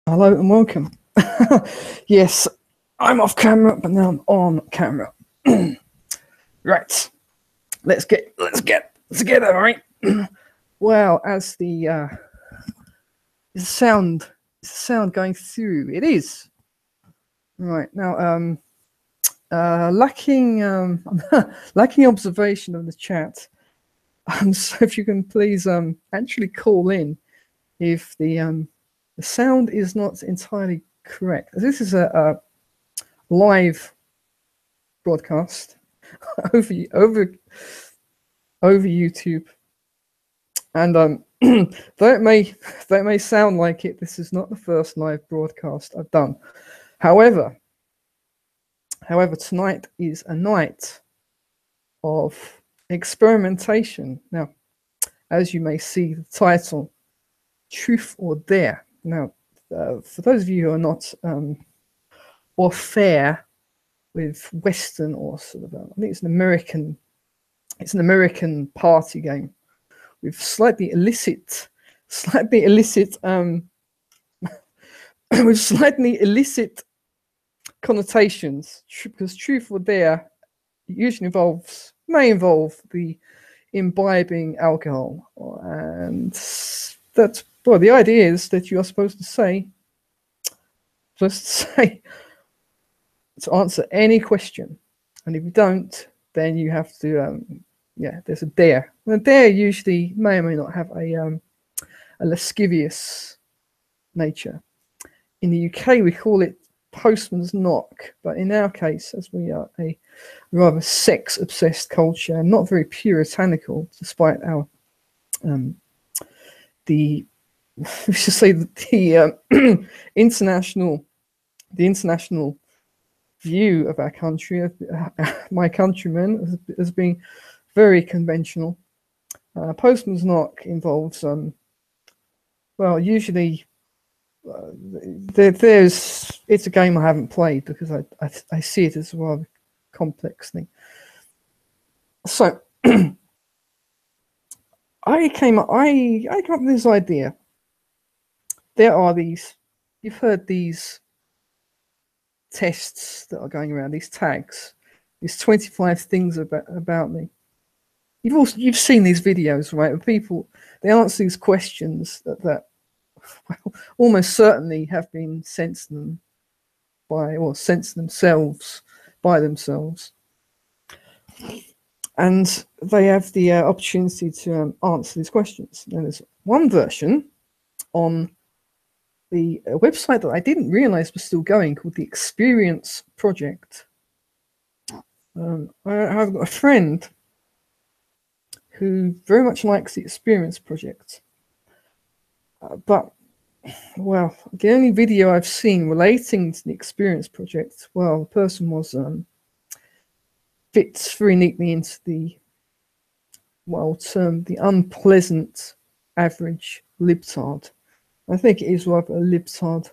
Hello and welcome. Yes, I'm off camera, but now I'm on camera. Right, let's get together, right? Well, as the sound going through, it is right now. Lacking lacking observation of the chat. So if you can please actually call in if the sound is not entirely correct. This is a live broadcast over YouTube, and though it may sound like it, this is not the first live broadcast I've done. However, tonight is a night of experimentation. Now, as you may see the title, Truth or Dare. Now, for those of you who are not or fair with Western or sort of, I think it's an American party game with slightly illicit with slightly illicit connotations, because truth or dare usually may involve the imbibing alcohol, and that's the idea is that you are supposed to say to answer any question, and if you don't, then you have to there's a dare. And a dare usually may or may not have a lascivious nature. In the UK, we call it postman's knock, but in our case, as we are a rather sex-obsessed culture and not very puritanical, despite our we should say that the international view of our country, my countrymen, has been very conventional. Postman's knock involves usually it's a game I haven't played because I see it as a rather complex thing. So I came up with this idea. There are you've heard these tests that are going around, these tags, these 25 things about me. You've seen these videos, right? Of people, they answer these questions that almost certainly have been sent to them sent to themselves by themselves, and they have the opportunity to answer these questions. And there's one version on the website that I didn't realize was still going, called the Experience Project. I've got a friend who very much likes the Experience Project, but the only video I've seen relating to the Experience Project, the person fits very neatly into the term the unpleasant average libtard. I think it is rather a libtard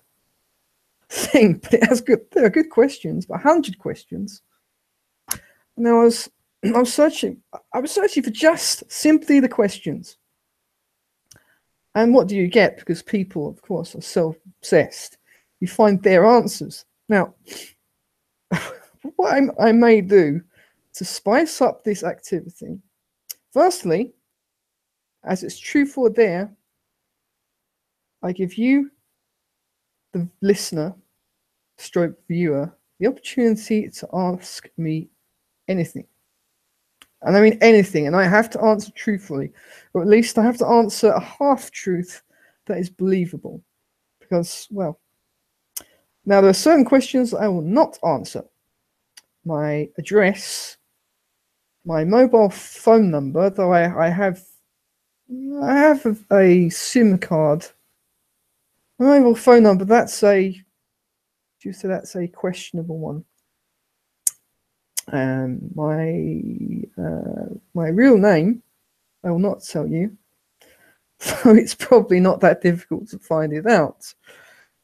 thing, but there are good questions, but 100 questions. And I was searching for just simply the questions. And what do you get? Because people, of course, are self-obsessed. You find their answers. Now, what I may do to spice up this activity, firstly, as it's truth or dare, I give you, the listener, stroke viewer, the opportunity to ask me anything. And I mean anything, and I have to answer truthfully, or at least I have to answer a half-truth that is believable. Because, now there are certain questions I will not answer. My address, my mobile phone number, though I have a SIM card. My mobile phone number, that's a questionable one. And my real name, I will not tell you. So it's probably not that difficult to find it out.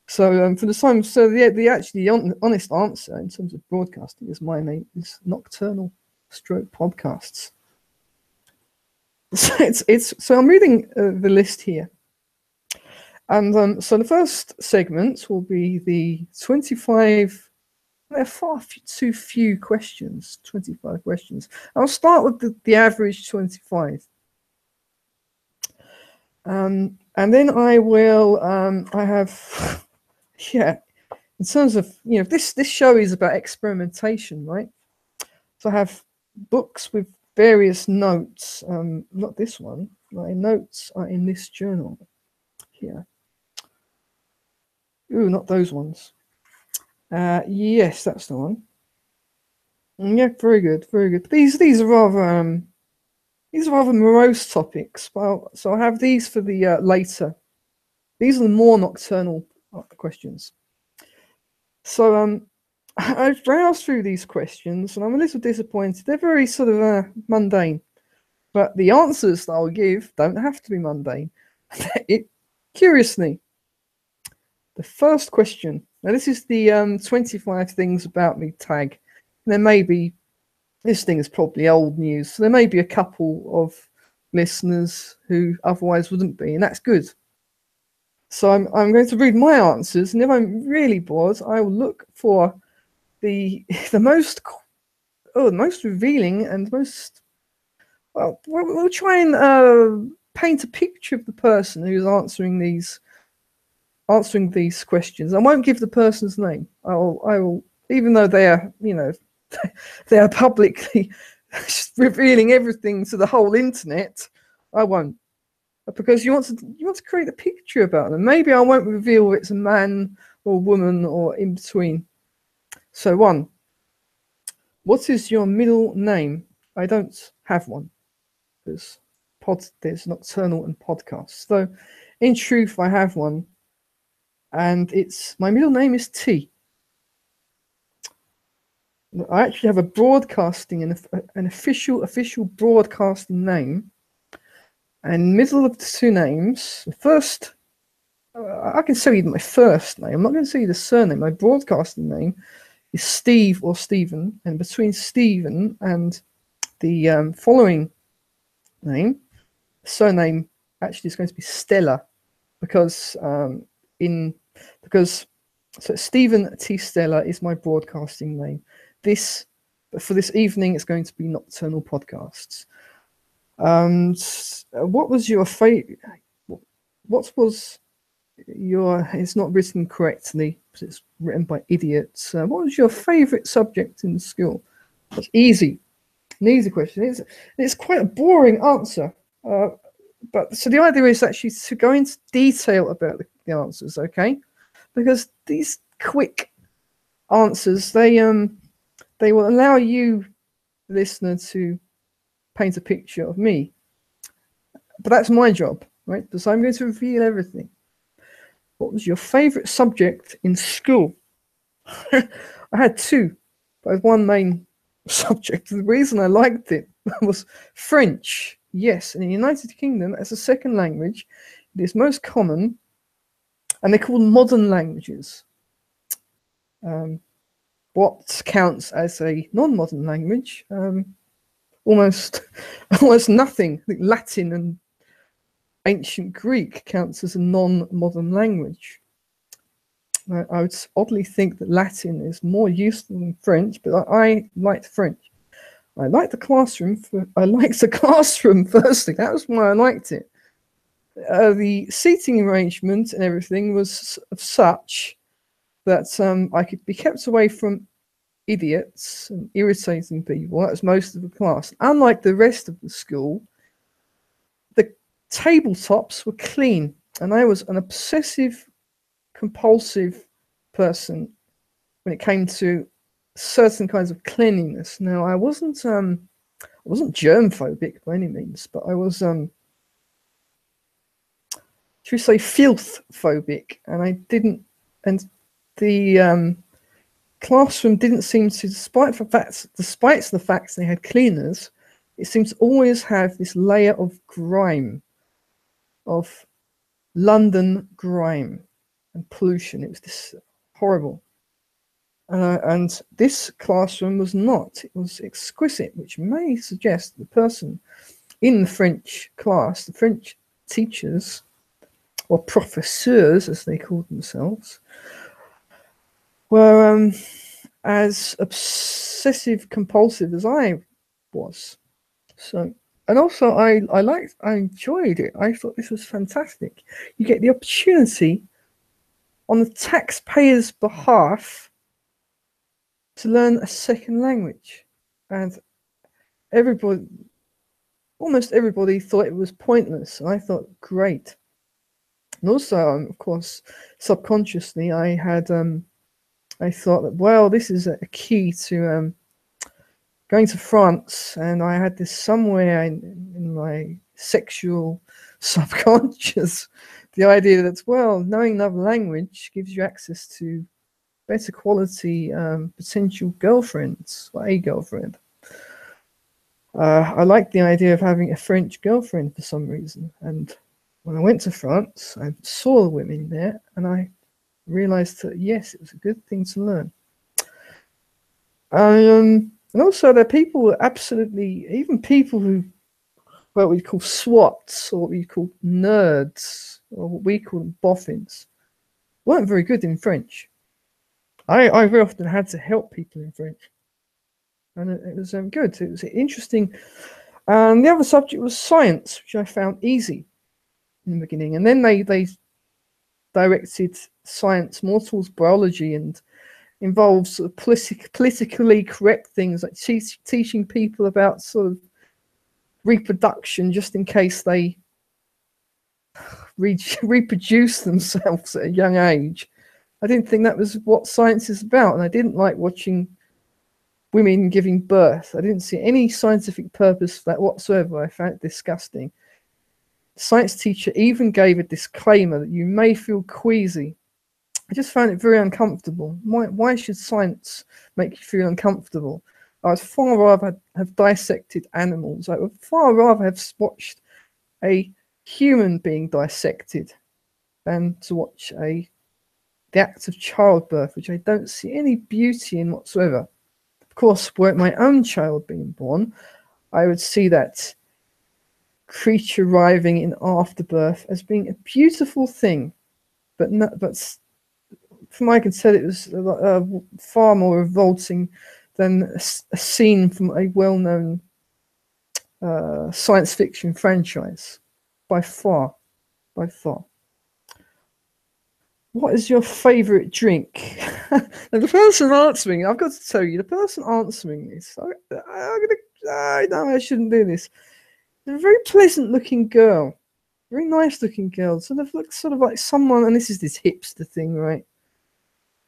So for the time, the honest answer in terms of broadcasting is my name is Nocturnal Stroke Podcasts. So I'm reading the list here, And so the first segment will be the 25. There are far too few questions, 25 questions. I'll start with the average 25. And then I will, I have, yeah, in terms of, this show is about experimentation, right? So I have books with various notes, not this one. My notes are in this journal here. Ooh, not those ones. Yes, that's the one. Yeah, very good, very good. These are rather morose topics. Well, so I have these for the later. These are the more nocturnal questions. So I've browsed through these questions and I'm a little disappointed. They're very sort of mundane, but the answers that I'll give don't have to be mundane. Curiously, the first question. Now this is the 25 things about me tag. There may be, this thing is probably old news, so there may be a couple of listeners who otherwise wouldn't be, and that's good. So I'm going to read my answers, and if I'm really bored, I will look for the most revealing and most, well, we'll try and paint a picture of the person who's answering these questions. I won't give the person's name. I will, even though they are, they are publicly revealing everything to the whole internet. I won't, because you want to create a picture about them. Maybe I won't reveal if it's a man or a woman or in between. So 1, what is your middle name? I don't have one. There's nocturnal and podcasts. So in truth, I have one, and my middle name is T. I actually have a broadcasting and an official broadcasting name, and middle of the two names, the first, I can tell you my first name. I'm not going to tell you the surname. My broadcasting name is Steve or Stephen, and between Stephen and the following name, surname actually is going to be Stella, because so Stephen T. Stella is my broadcasting name. For this evening, it's going to be Nocturnal Podcasts. What was your favorite? What was your? It's not written correctly because it's written by idiots. What was your favorite subject in school? That's easy, an easy question. It's quite a boring answer. But so the idea is actually to go into detail about the answers, okay? Because these quick answers, they will allow you, the listener, to paint a picture of me. But that's my job, right? Because I'm going to reveal everything. What was your favorite subject in school? I had 2, but I had one main subject. The reason I liked it was French. Yes, in the United Kingdom, as a second language, it is most common, and they're called modern languages. What counts as a non-modern language? Almost nothing. I think Latin and ancient Greek counts as a non-modern language. I would oddly think that Latin is more useful than French, but I liked French. I liked the classroom. Firstly. That was why I liked it. The seating arrangement and everything was of such that I could be kept away from idiots and irritating people. That was most of the class. Unlike the rest of the school, the tabletops were clean, and I was an obsessive, compulsive person when it came to certain kinds of cleanliness. Now, I wasn't germ phobic by any means, but I was should we say filth phobic, and I didn't, and the classroom didn't seem to, despite the fact they had cleaners, it seemed to always have this layer of grime, of London grime and pollution. It was this horrible. And this classroom was not. It was exquisite, which may suggest the person in the French class, the French teachers, or professeurs, as they called themselves, were as obsessive compulsive as I was. So, and also I enjoyed it. I thought this was fantastic. You get the opportunity on the taxpayer's behalf to learn a second language, and everybody, almost everybody, thought it was pointless. And I thought, great. And also, of course, subconsciously, I thought that, well, this is a key to going to France, and I had this somewhere in my sexual subconscious, the idea that, well, knowing another language gives you access to better quality potential girlfriends, or a girlfriend. I liked the idea of having a French girlfriend for some reason, and when I went to France, I saw the women there, and I realized that, yes, it was a good thing to learn. And also, there are people absolutely, even people who, what we call swats, or what we call nerds, or what we call boffins, weren't very good in French. I very often had to help people in French, and it was good. It was interesting. And the other subject was science, which I found easy in the beginning. And then they directed science more towards biology and involves sort of politically correct things, like teaching people about sort of reproduction just in case they reproduce themselves at a young age. I didn't think that was what science is about, and I didn't like watching women giving birth. I didn't see any scientific purpose for that whatsoever. I found it disgusting. The science teacher even gave a disclaimer that you may feel queasy. I just found it very uncomfortable. Why should science make you feel uncomfortable? I would far rather have dissected animals. I would far rather have watched a human being dissected than to watch the act of childbirth, which I don't see any beauty in whatsoever. Of course, were it my own child being born, I would see that creature arriving in afterbirth as being a beautiful thing, but from what I could tell, it was far more revolting than a scene from a well-known science fiction franchise, by far, by far. What is your favourite drink? Now, the person answering, I've got to tell you, the person answering this, I know I shouldn't do this. They're a very pleasant-looking girl, very nice-looking girl. So they look sort of like someone, and this is this hipster thing, right?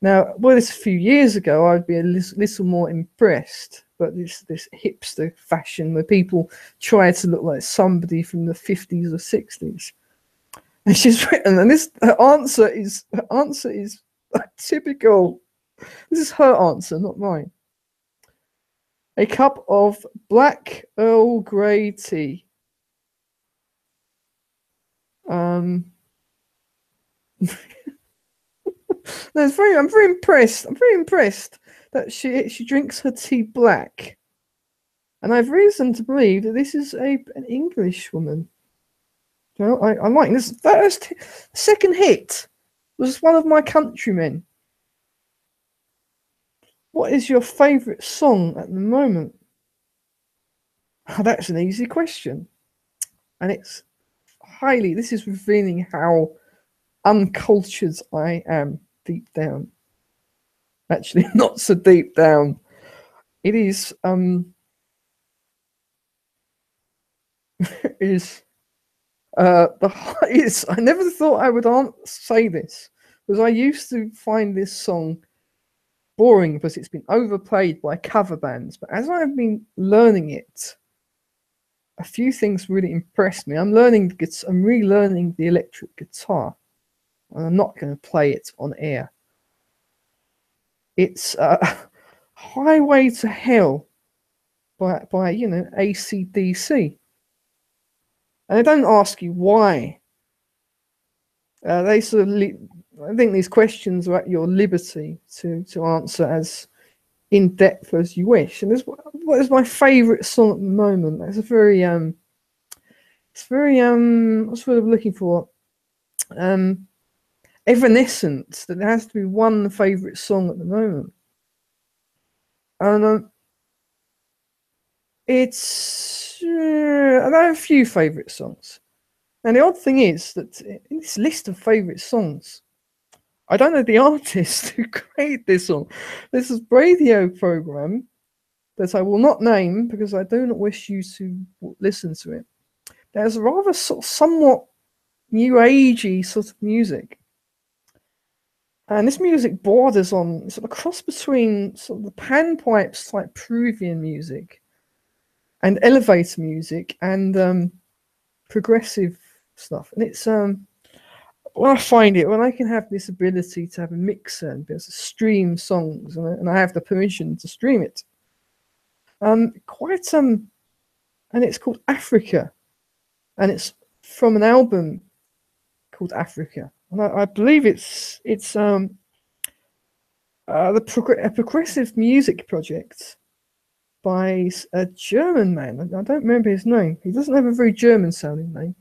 Now, well, this a few years ago, I'd be a little more impressed. But this hipster fashion where people try to look like somebody from the 50s or 60s. And she's written, and her answer is typical. This is her answer, not mine. A cup of black Earl Grey tea. No, I'm very impressed. I'm very impressed that she drinks her tea black, and I have reason to believe that this is an English woman. You know, I like this. First, second hit was one of my countrymen. What is your favourite song at the moment? Oh, that's an easy question, and it's highly. This is revealing how uncultured I am deep down. Actually, not so deep down. It is is I never thought I would say this, because I used to find this song boring because it's been overplayed by cover bands. But as I've been learning it, a few things really impressed me. I'm relearning the electric guitar, and I'm not going to play it on air. It's Highway to Hell by AC/DC. And they don't ask you why. They sort of I think these questions are at your liberty to answer as in depth as you wish. And what is my favourite song at the moment? It's very what's what I'm looking for? evanescence that there has to be one favourite song at the moment. And I have a few favourite songs. And the odd thing is that in this list of favourite songs, I don't know the artist who created this song. This is a radio program that I will not name because I do not wish you to listen to it. There's a rather sort of somewhat new agey sort of music. And this music borders on sort of a cross between sort of the panpipes type Peruvian music and elevator music and progressive stuff. And it's when I find it, when I can have this ability to have a mixer and be able to stream songs, and I have the permission to stream it, and it's called Africa, and it's from an album called Africa, and I believe it's a progressive music project by a German man. I don't remember his name. He doesn't have a very German sounding name.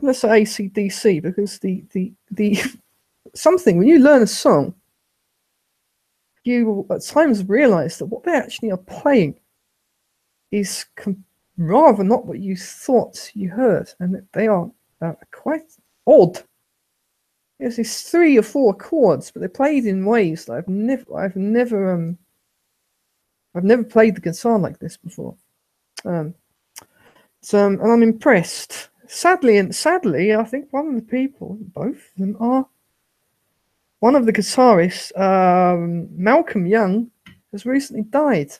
Let's say AC/DC, because the something, when you learn a song, you will at times realize that what they actually are playing is rather not what you thought you heard, and that they are quite odd. There's these 3 or 4 chords, but they're played in ways that I've never played the guitar like this before. And I'm impressed. Sadly, I think one of the people, both of them are. One of the guitarists, Malcolm Young, has recently died.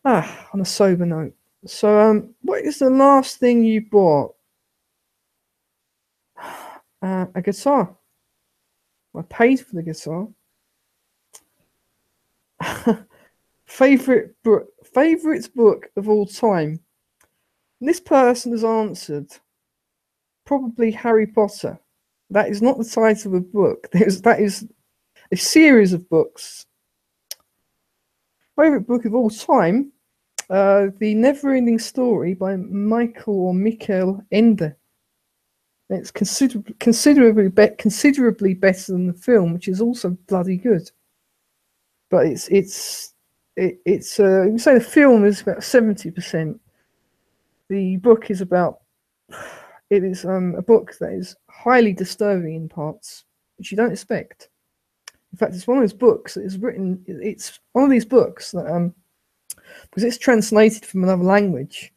On a sober note. So, what is the last thing you bought? A guitar. I paid for the guitar. Favorite book of all time. And this person has answered probably Harry Potter. That is not the title of a book. That is a series of books. Favorite book of all time, The Never-Ending Story by Michael Ende. It's considerably better than the film, which is also bloody good. But you can say the film is about 70%. The book is about. It is a book that is highly disturbing in parts, which you don't expect. In fact, it's one of those books that is written. It's one of these books that because it's translated from another language,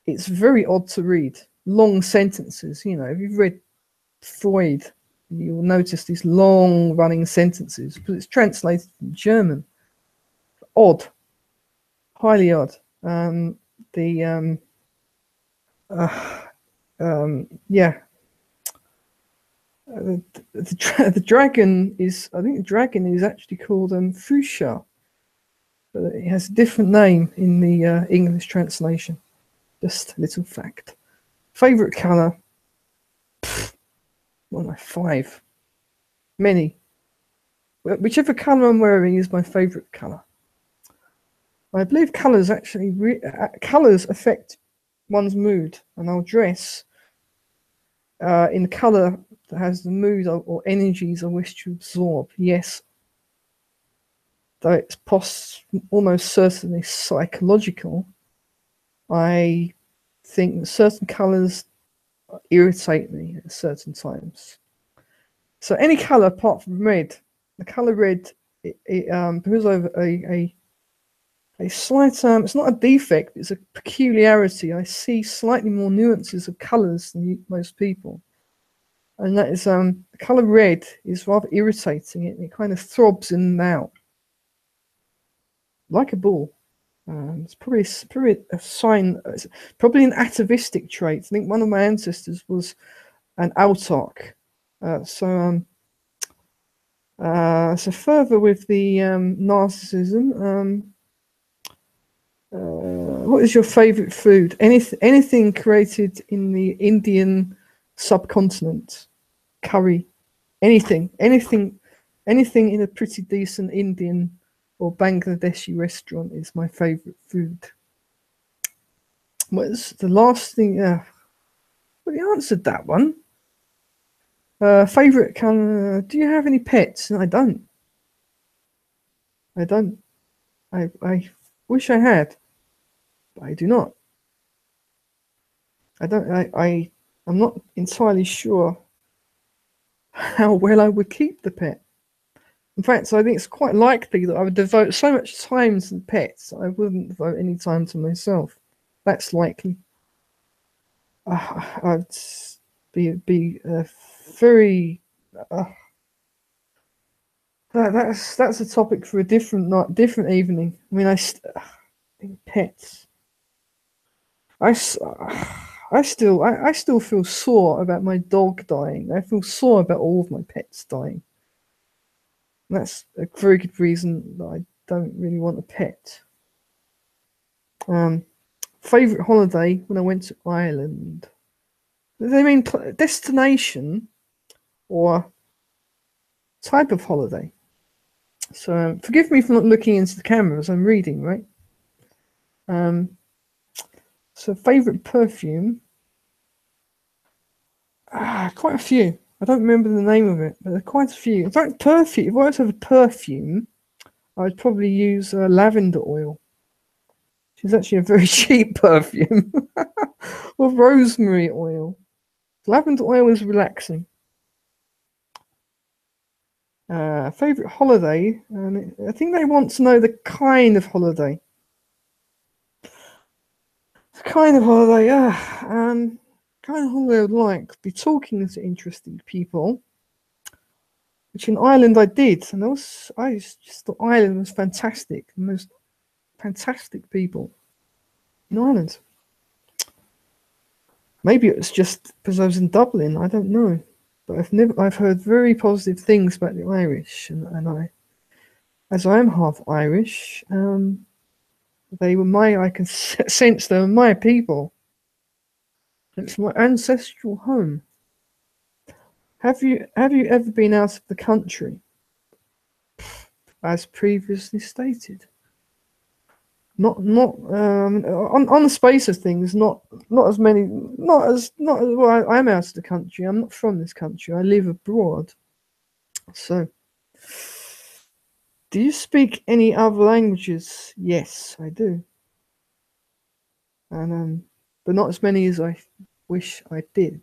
it's very odd to read. Long sentences, if you've read Freud, you'll notice these long running sentences because it's translated from German. Odd, highly odd. The dragon is. I think the dragon is actually called Fuchsia, but it has a different name in the English translation. Just a little fact. Favorite color? Well, my 5. Many. Whichever color I'm wearing is my favorite color. I believe colors colors affect one's mood, and I'll dress in the color that has the mood or energies I wish to absorb. Yes, though it's almost certainly psychological, I think that certain colors irritate me at certain times. So any color apart from red, the color red, because of a slight, it's not a defect, it's a peculiarity. I see slightly more nuances of colors than most people. And that is, the color red is rather irritating. It kind of throbs in and out like a ball. It's probably a sign, it's probably an atavistic trait. I think one of my ancestors was an autark. So further with the narcissism, what is your favorite food? Anything created in the Indian subcontinent? Curry, anything in a pretty decent Indian or Bangladeshi restaurant is my favorite food. What's the last thing? Well, you answered that one. Favorite kind? Do you have any pets? No, I don't. I don't. I wish I had, but I do not. I don't. I'm not entirely sure how well I would keep the pet. In fact, I think it's quite likely that I would devote so much time to the pets that I wouldn't devote any time to myself. That's likely. I'd be very. Uh, that's a topic for a different night, different evening. I mean, pets. I, s- I still feel sore about my dog dying. I feel sore about all of my pets dying. That's a very good reason that I don't really want a pet. Favorite holiday when I went to Ireland. They mean destination or type of holiday. So forgive me for not looking into the camera as I'm reading, right? So favorite perfume. Quite a few. I don't remember the name of it, but there are quite a few. In fact, perfume. If I was to have a perfume, I would probably use lavender oil. Which is actually a very cheap perfume. Or rosemary oil. Lavender oil is relaxing. Favorite holiday, and I think they want to know the kind of holiday. The kind of holiday, kind of holiday I would like. Be talking to interesting people, which in Ireland I did, and I just thought Ireland was fantastic. The most fantastic people in Ireland. Maybe it was just because I was in Dublin. I don't know, but I've heard very positive things about the Irish, and as I am half Irish, I can sense they were my people. It's my ancestral home. Have you ever been out of the country, as previously stated? Not on the space of things, not as many, not as well. I'm out of the country. I'm not from this country. I live abroad. So, do you speak any other languages? Yes, I do, and but not as many as I wish I did.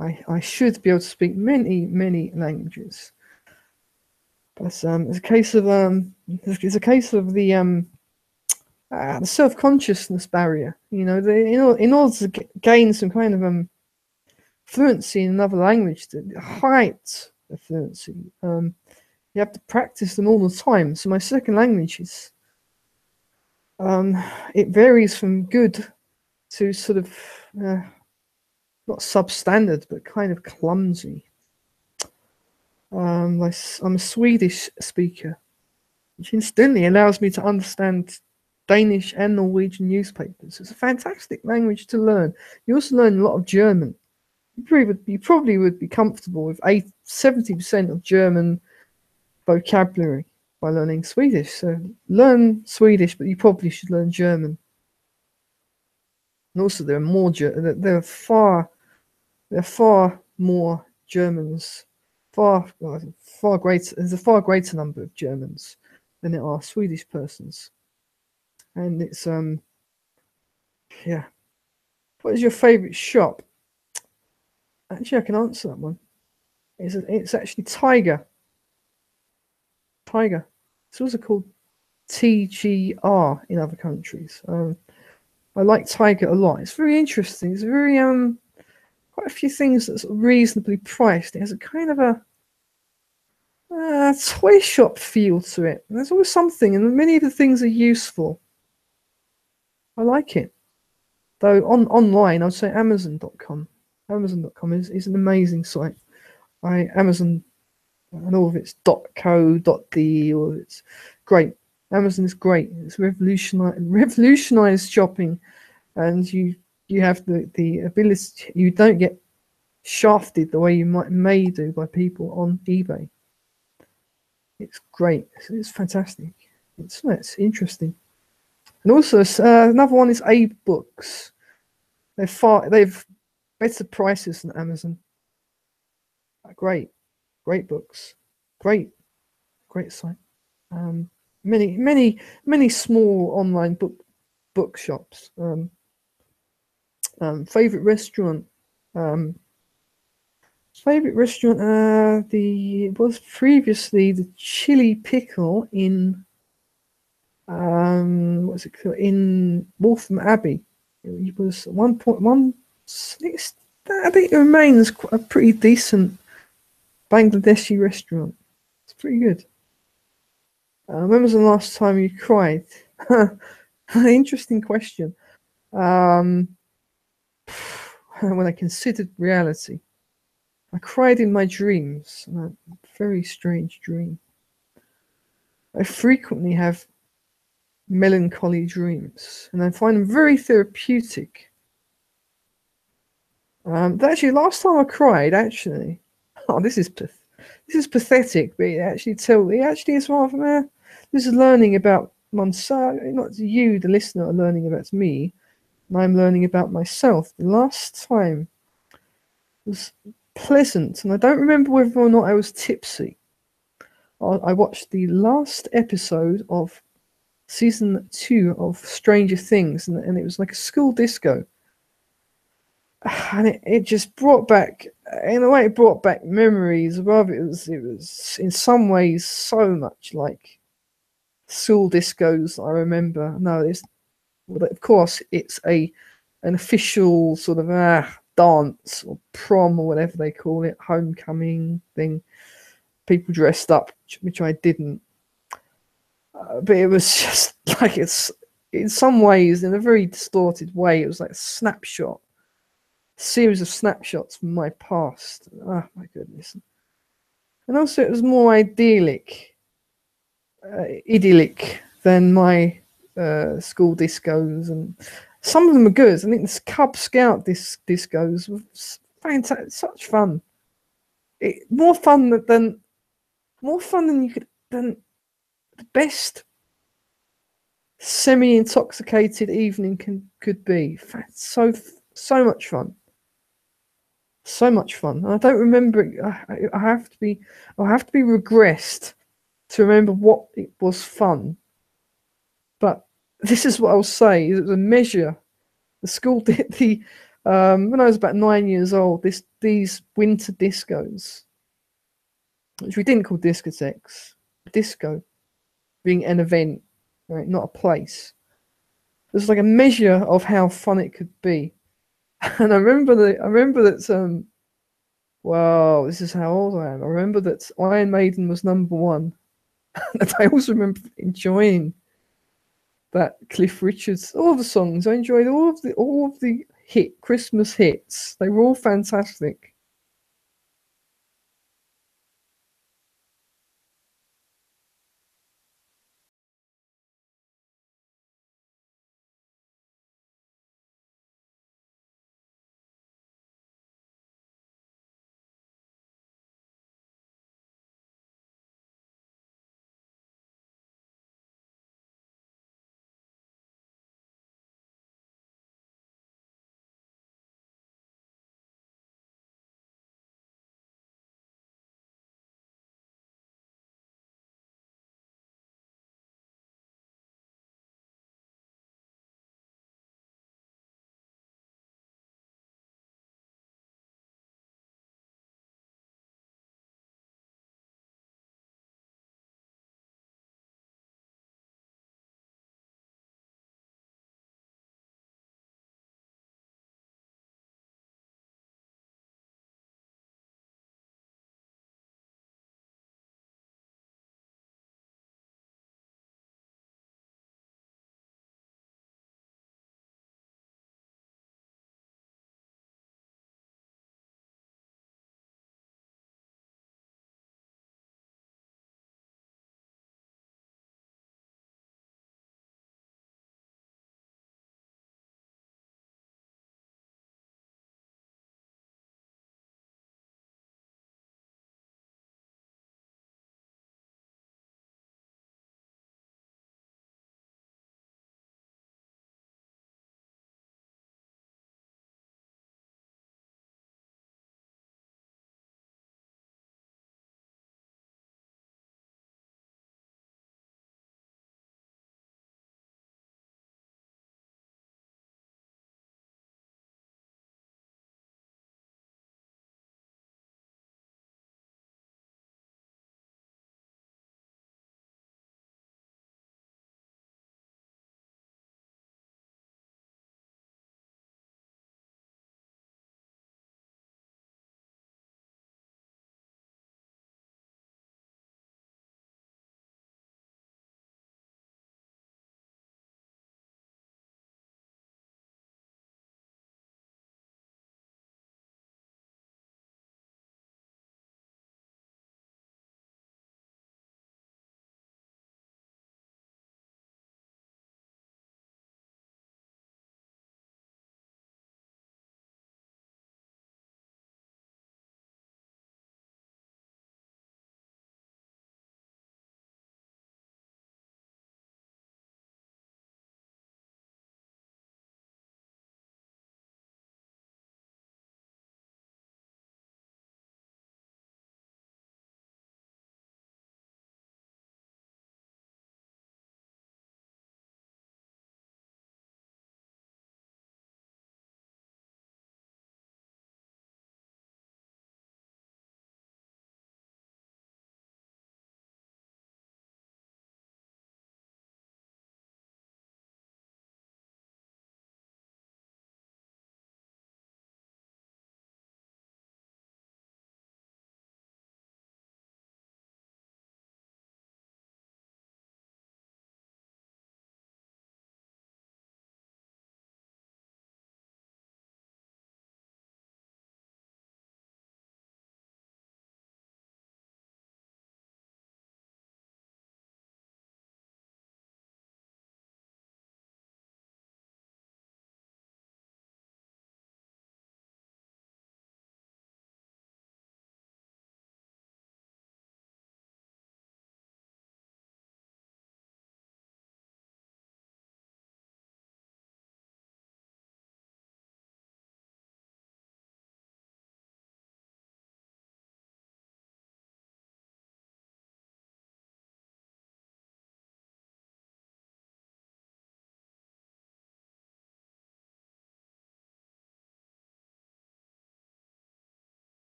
I should be able to speak many languages, but it's a case of the self consciousness barrier. You know, in order to gain some kind of fluency in another language, the height of fluency, you have to practice them all the time. So my second language is it varies from good to sort of not substandard, but kind of clumsy. I'm a Swedish speaker, which incidentally allows me to understand Danish and Norwegian newspapers. It's a fantastic language to learn. You also learn a lot of German. You probably would be comfortable with 70% of German vocabulary by learning Swedish. So learn Swedish, but you probably should learn German. And also, there are far more Germans, far greater. There's a far greater number of Germans than there are Swedish persons, and it's yeah. What is your favourite shop? Actually, I can answer that one. It's actually Tiger. Tiger. It's also called TGR in other countries. I like Tiger a lot. It's very interesting. It's very quite a few things that's reasonably priced. It has a kind of a toy shop feel to it. There's always something, and many of the things are useful. I like it. Though online, I'd say Amazon.com. Amazon.com is an amazing site. Amazon and all of its .co.de, all of it's great. Amazon is great. It's revolutionized shopping, and you have the ability. You don't get shafted the way you may do by people on eBay. It's great. It's fantastic. It's interesting. And also another one is Abe Books. They've Better prices than Amazon. Great books. Great site. Many small online bookshops. Favorite restaurant. Favorite restaurant. It was previously the Chili Pickle in what's it called, in Waltham Abbey. It was 1.1. I think it remains a pretty decent Bangladeshi restaurant. It's pretty good. When was the last time you cried? Interesting question. When I considered reality, I cried in my dreams. A very strange dream. I frequently have melancholy dreams, and I find them very therapeutic. Actually, last time I cried, actually, oh, this is pathetic, but it actually is rather. This is learning about myself, not you, the listener, are learning about me, and I'm learning about myself. The last time was pleasant, and I don't remember whether or not I was tipsy. I watched the last episode of season 2 of Stranger Things, and it was like a school disco. And it just brought back, in a way, it brought back memories. Above it was in some ways so much like school discos I remember. No, of course it's an official sort of dance or prom or whatever they call it, homecoming thing. People dressed up, which I didn't. But it was just like, it's in some ways, in a very distorted way, it was like a series of snapshots from my past. Oh my goodness. And also it was more idyllic than my school discos, and some of them are good. I think the Cub Scout discos were fantastic, such fun. More fun than than the best semi-intoxicated evening could be. So much fun. So much fun. I don't remember it. I have to be regressed to remember what it was fun. But this is what I'll say: it was a measure. The school did when I was about 9 years old. These winter discos, which we didn't call discotheques, disco being an event, right, not a place. It was like a measure of how fun it could be. And I remember that. Wow, this is how old I am. I remember that Iron Maiden was number 1, and I also remember enjoying that Cliff Richards, all the songs. I enjoyed all of the Christmas hits. They were all fantastic.